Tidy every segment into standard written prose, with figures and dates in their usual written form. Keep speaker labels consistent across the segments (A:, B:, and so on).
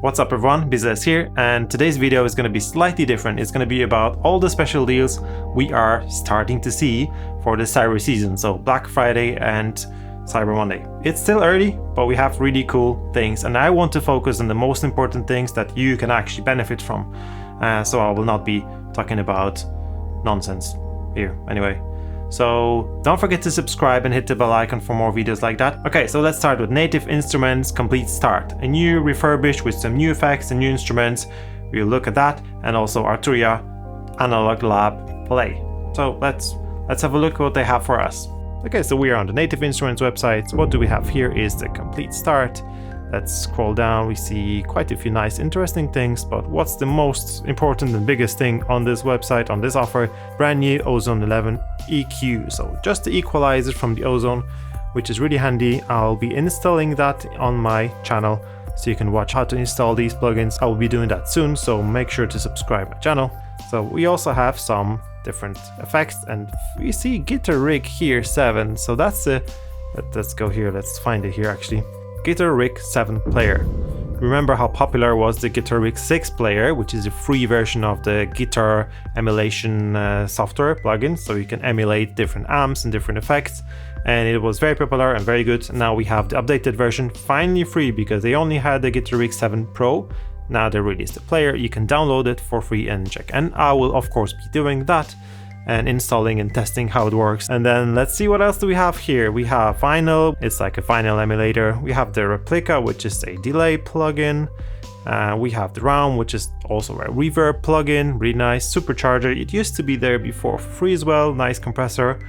A: What's up everyone, VST here, and today's video is going to be slightly different. It's going to be about all the special deals we are starting to see for the Cyber season, so Black Friday and Cyber Monday. It's still early, but we have really cool things, and I want to focus on the most important things that you can actually benefit from. So I will not be talking about nonsense here anyway. So don't forget to subscribe and hit the bell icon for more videos like that. Okay, so let's start with Native Instruments Complete Start. A new refurbished with some new effects and new instruments. We'll look at that, and also Arturia Analog Lab Play. So let's have a look at what they have for us. Okay, so we are on the Native Instruments website. What do we have here is the Complete Start. Let's scroll down. We see quite a few nice interesting things, but what's the most important and biggest thing on this website, on this offer? Brand new Ozone EQ. So just the equalizer from the Ozone, which is really handy. I'll be installing that on my channel, so you can watch how to install these plugins. I will be doing that soon, so make sure to subscribe my channel. So we also have some different effects, and we see Guitar Rig here 7. So that's let's go here. Let's find it here actually. Guitar Rig 7 player. Remember how popular was the Guitar Rig 6 player, which is a free version of the guitar emulation software plugin, so you can emulate different amps and different effects, and it was very popular and very good. Now we have the updated version, finally free, because they only had the Guitar Rig 7 Pro. Now they released the player, you can download it for free and check, and I will of course be doing that and installing and testing how it works. And then let's see what else do we have here. We have Vinyl, it's like a vinyl emulator. We have the Replica, which is a delay plugin. We have the Round, which is also a reverb plugin, really nice. Supercharger, it used to be there before for free as well, nice compressor.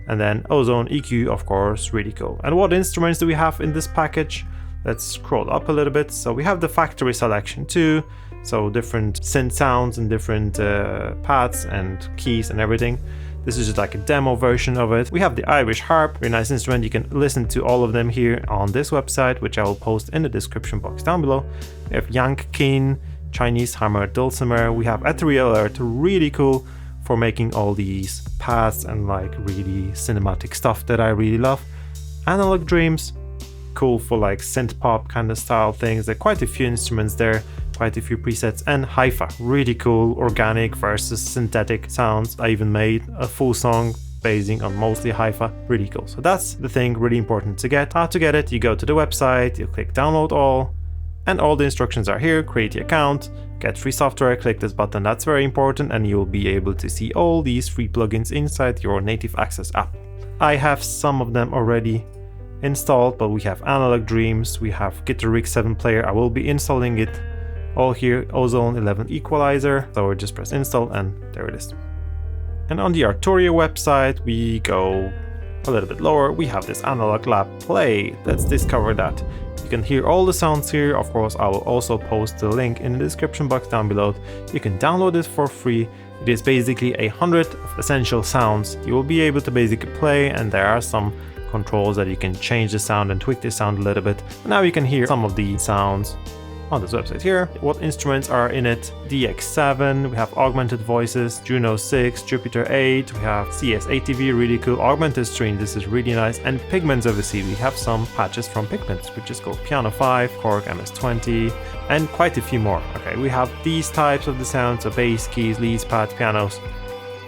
A: And then Ozone EQ, of course, really cool. And what instruments do we have in this package? Let's scroll up a little bit. So we have the factory selection too. So different synth sounds and different pads and keys and everything. This is just like a demo version of it. We have the Irish harp, very nice instrument. You can listen to all of them here on this website, which I will post in the description box down below. We have Yank Keen, Chinese hammer dulcimer. We have Arturia Alert, really cool for making all these pads and like really cinematic stuff that I really love. Analog Dreams, cool for like synth pop kind of style things. There are quite a few instruments there, quite a few presets. And Hi-Fi, really cool, organic versus synthetic sounds. I even made a full song basing on mostly Hi-Fi, really cool. So that's the thing, really important to get. How to get it? You go to the website, you click download all, and all the instructions are here. Create your account, get free software, click this button, that's very important, and you'll be able to see all these free plugins inside your Native Access app. I have some of them already installed, but we have Analog Dreams, we have Guitar Rig 7 player. I will be installing it all here. Ozone 11 equalizer, so we just press install and there it is. And on the Arturia website we go a little bit lower. We have this Analog Lab Play. Let's discover that. You can hear all the sounds here. Of course, I will also post the link in the description box down below. You can download it for free. It is basically 100 of essential sounds you will be able to basically play, and there are some controls that you can change the sound and tweak the sound a little bit. Now you can hear some of the sounds on this website here. What instruments are in it? DX7, we have augmented voices, Juno 6, Jupiter 8, we have CS-ATV, really cool, augmented string, this is really nice, and Pigments obviously. We have some patches from Pigments, which is called Piano 5, Korg MS-20, and quite a few more. Okay, we have these types of the sounds, so bass, keys, leads, pads, pianos,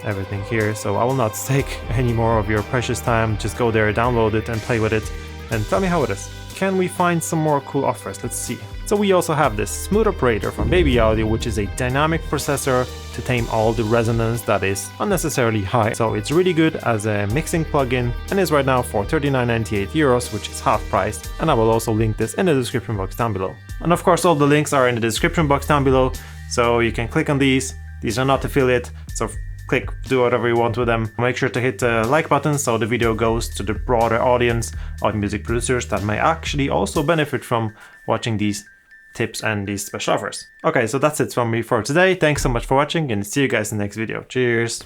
A: everything here. So I will not take any more of your precious time. Just go there, download it and play with it and tell me how it is. Can we find some more cool offers? Let's see. So we also have this Smooth Operator from Baby Audio, which is a dynamic processor to tame all the resonance that is unnecessarily high. So it's really good as a mixing plugin and is right now for 39.98 euros, which is half price. And I will also link this in the description box down below. And of course all the links are in the description box down below, so you can click on these. These are not affiliate, so click, do whatever you want with them. Make sure to hit the like button so the video goes to the broader audience of music producers that may actually also benefit from watching these tips and these special offers. Okay, so that's it from me for today. Thanks so much for watching and see you guys in the next video. Cheers!